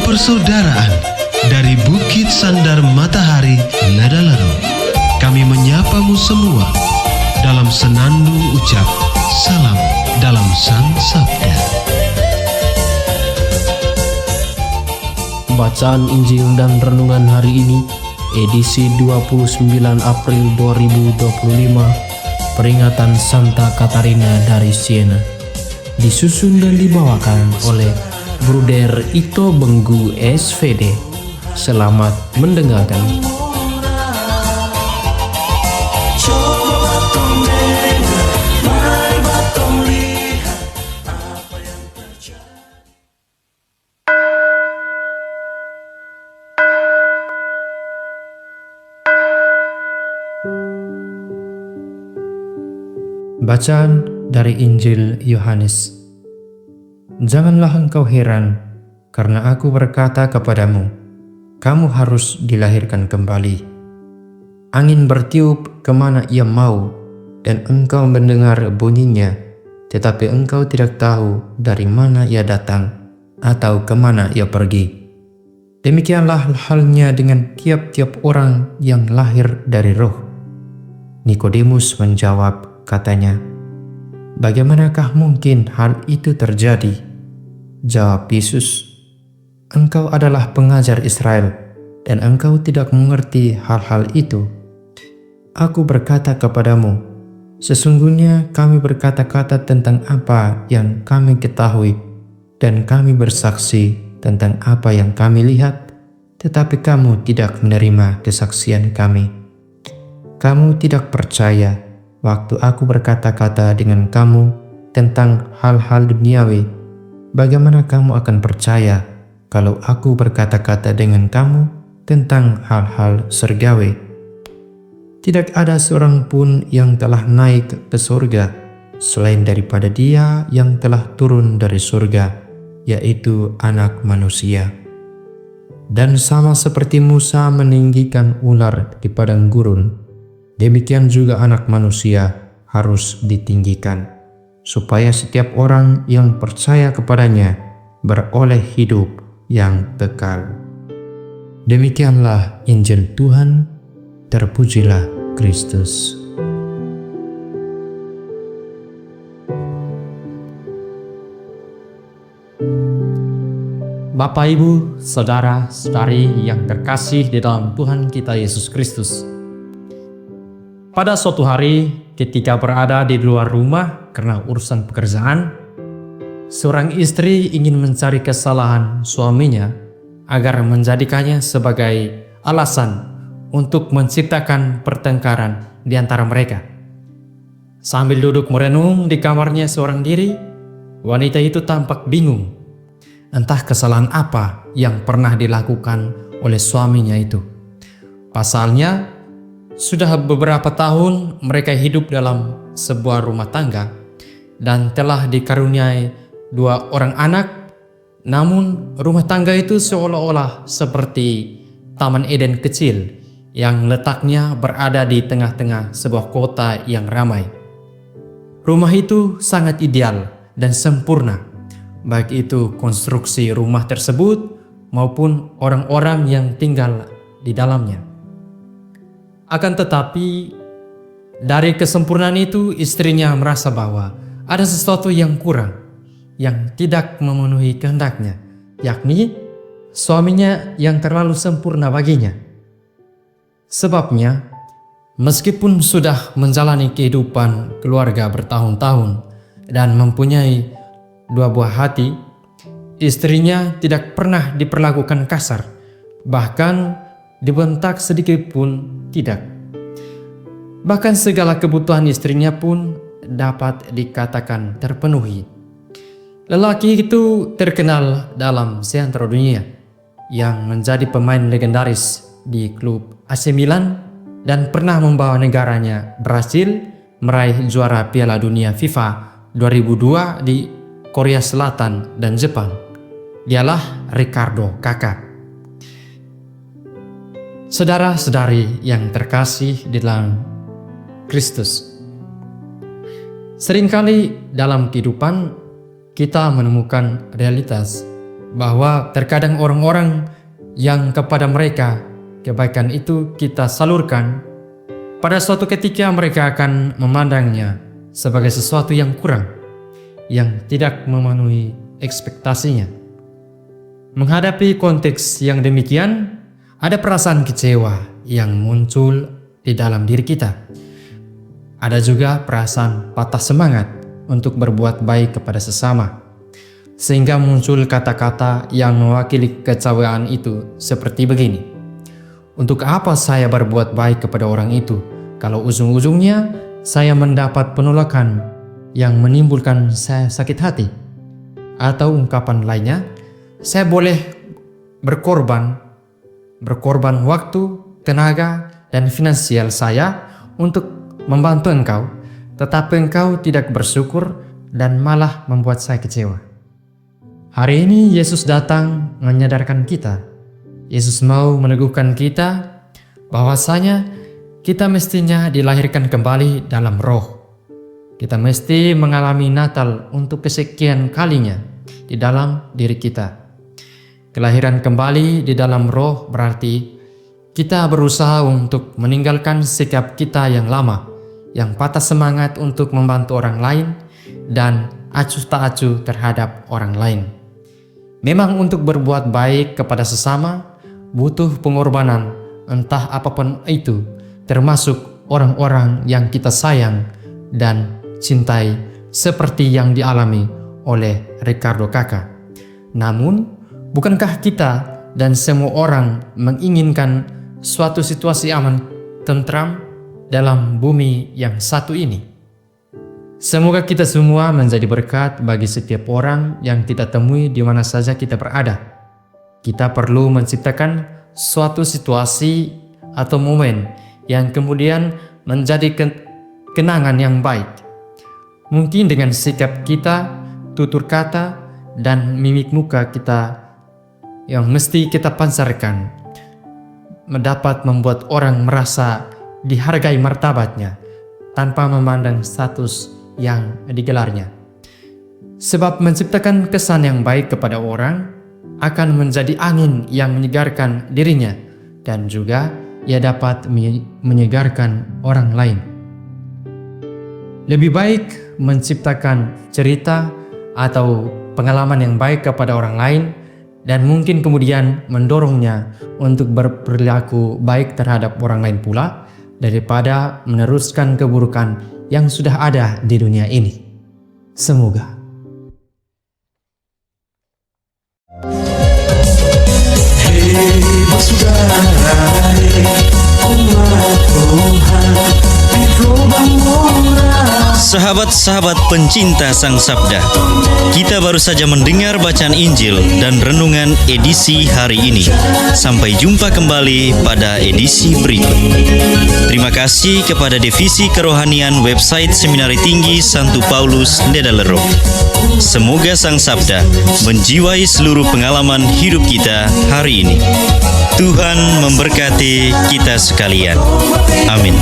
persaudaraan dari Bukit Sandar Matahari Nadalaro. Kami menyapamu semua dalam senandung ucap salam dalam Sang Sabda. Bacaan Injil dan Renungan hari ini, edisi 29 April 2025, peringatan Santa Katarina dari Siena. Disusun dan dibawakan oleh Bruder Ito Benggu SVD. Selamat mendengarkan. Bacaan dari Injil Yohanes. Janganlah engkau heran, karena aku berkata kepadamu, kamu harus dilahirkan kembali. Angin bertiup kemana ia mau, dan engkau mendengar bunyinya, tetapi engkau tidak tahu dari mana ia datang, atau kemana ia pergi. Demikianlah halnya dengan tiap-tiap orang yang lahir dari roh. Nikodemus menjawab, katanya, bagaimanakah mungkin hal itu terjadi? Jawab Yesus, engkau adalah pengajar Israel, dan engkau tidak mengerti hal-hal itu. Aku berkata kepadamu, sesungguhnya kami berkata-kata tentang apa yang kami ketahui, dan kami bersaksi tentang apa yang kami lihat, tetapi kamu tidak menerima kesaksian kami. Kamu tidak percaya waktu aku berkata-kata dengan kamu tentang hal-hal duniawi. Bagaimana kamu akan percaya kalau aku berkata-kata dengan kamu tentang hal-hal surgawi? Tidak ada seorang pun yang telah naik ke surga selain daripada Dia yang telah turun dari surga, yaitu Anak Manusia. Dan sama seperti Musa meninggikan ular di padang gurun, demikian juga Anak Manusia harus ditinggikan, supaya setiap orang yang percaya kepadanya beroleh hidup yang kekal. Demikianlah Injil Tuhan, terpujilah Kristus. Bapak, Ibu, Saudara-saudari yang terkasih di dalam Tuhan kita Yesus Kristus. Pada suatu hari, ketika berada di luar rumah karena urusan pekerjaan, seorang istri ingin mencari kesalahan suaminya agar menjadikannya sebagai alasan untuk menciptakan pertengkaran di antara mereka. Sambil duduk merenung di kamarnya seorang diri, wanita itu tampak bingung. Entah kesalahan apa yang pernah dilakukan oleh suaminya itu. Pasalnya, sudah beberapa tahun mereka hidup dalam sebuah rumah tangga dan telah dikaruniai 2 orang anak. Namun rumah tangga itu seolah-olah seperti Taman Eden kecil yang letaknya berada di tengah-tengah sebuah kota yang ramai. Rumah itu sangat ideal dan sempurna, baik itu konstruksi rumah tersebut maupun orang-orang yang tinggal di dalamnya. Akan tetapi, dari kesempurnaan itu istrinya merasa bahwa ada sesuatu yang kurang, yang tidak memenuhi kehendaknya, yakni suaminya yang terlalu sempurna baginya. Sebabnya, meskipun sudah menjalani kehidupan keluarga bertahun-tahun dan mempunyai 2 buah hati, istrinya tidak pernah diperlakukan kasar, bahkan dibentak sedikit pun tidak. Bahkan segala kebutuhan istrinya pun dapat dikatakan terpenuhi. Lelaki itu terkenal dalam seantero dunia, yang menjadi pemain legendaris di klub AC Milan dan pernah membawa negaranya berhasil meraih juara Piala Dunia FIFA 2002 di Korea Selatan dan Jepang. Dialah Ricardo Kakak. Saudara-saudari yang terkasih di dalam Kristus, seringkali dalam kehidupan kita menemukan realitas bahwa terkadang orang-orang yang kepada mereka kebaikan itu kita salurkan, pada suatu ketika mereka akan memandangnya sebagai sesuatu yang kurang, yang tidak memenuhi ekspektasinya. Menghadapi konteks yang demikian, ada perasaan kecewa yang muncul di dalam diri kita. Ada juga perasaan patah semangat untuk berbuat baik kepada sesama, sehingga muncul kata-kata yang mewakili kecewaan itu seperti begini: untuk apa saya berbuat baik kepada orang itu kalau ujung-ujungnya saya mendapat penolakan yang menimbulkan saya sakit hati? Atau ungkapan lainnya, saya boleh berkorban waktu, tenaga, dan finansial saya untuk membantu engkau, tetapi engkau tidak bersyukur dan malah membuat saya kecewa. Hari ini Yesus datang menyadarkan kita. Yesus mau meneguhkan kita bahwasanya kita mestinya dilahirkan kembali dalam roh. Kita mesti mengalami Natal untuk kesekian kalinya di dalam diri kita. Kelahiran kembali di dalam roh berarti kita berusaha untuk meninggalkan sikap kita yang lama, yang patah semangat untuk membantu orang lain dan acuh tak acuh terhadap orang lain. Memang untuk berbuat baik kepada sesama butuh pengorbanan, entah apapun itu, termasuk orang-orang yang kita sayang dan cintai, seperti yang dialami oleh Ricardo Kakak. Namun, bukankah kita dan semua orang menginginkan suatu situasi aman, tentram dalam bumi yang satu ini? Semoga kita semua menjadi berkat bagi setiap orang yang kita temui di mana saja kita berada. Kita perlu menciptakan suatu situasi atau momen yang kemudian menjadi kenangan yang baik. Mungkin dengan sikap kita, tutur kata, dan mimik muka kita yang mesti kita pancarkan dapat membuat orang merasa dihargai martabatnya tanpa memandang status yang digelarnya. Sebab menciptakan kesan yang baik kepada orang akan menjadi angin yang menyegarkan dirinya, dan juga ia dapat menyegarkan orang lain. Lebih baik menciptakan cerita atau pengalaman yang baik kepada orang lain dan mungkin kemudian mendorongnya untuk berperilaku baik terhadap orang lain pula, daripada meneruskan keburukan yang sudah ada di dunia ini. Semoga. Hey saudara, umat Tuhan di lubang murah. Sahabat-sahabat pencinta Sang Sabda, kita baru saja mendengar bacaan Injil dan renungan edisi hari ini. Sampai jumpa kembali pada edisi berikut. Terima kasih kepada Divisi Kerohanian website Seminari Tinggi Santo Paulus Nedalero. Semoga Sang Sabda menjiwai seluruh pengalaman hidup kita hari ini. Tuhan memberkati kita sekalian. Amin.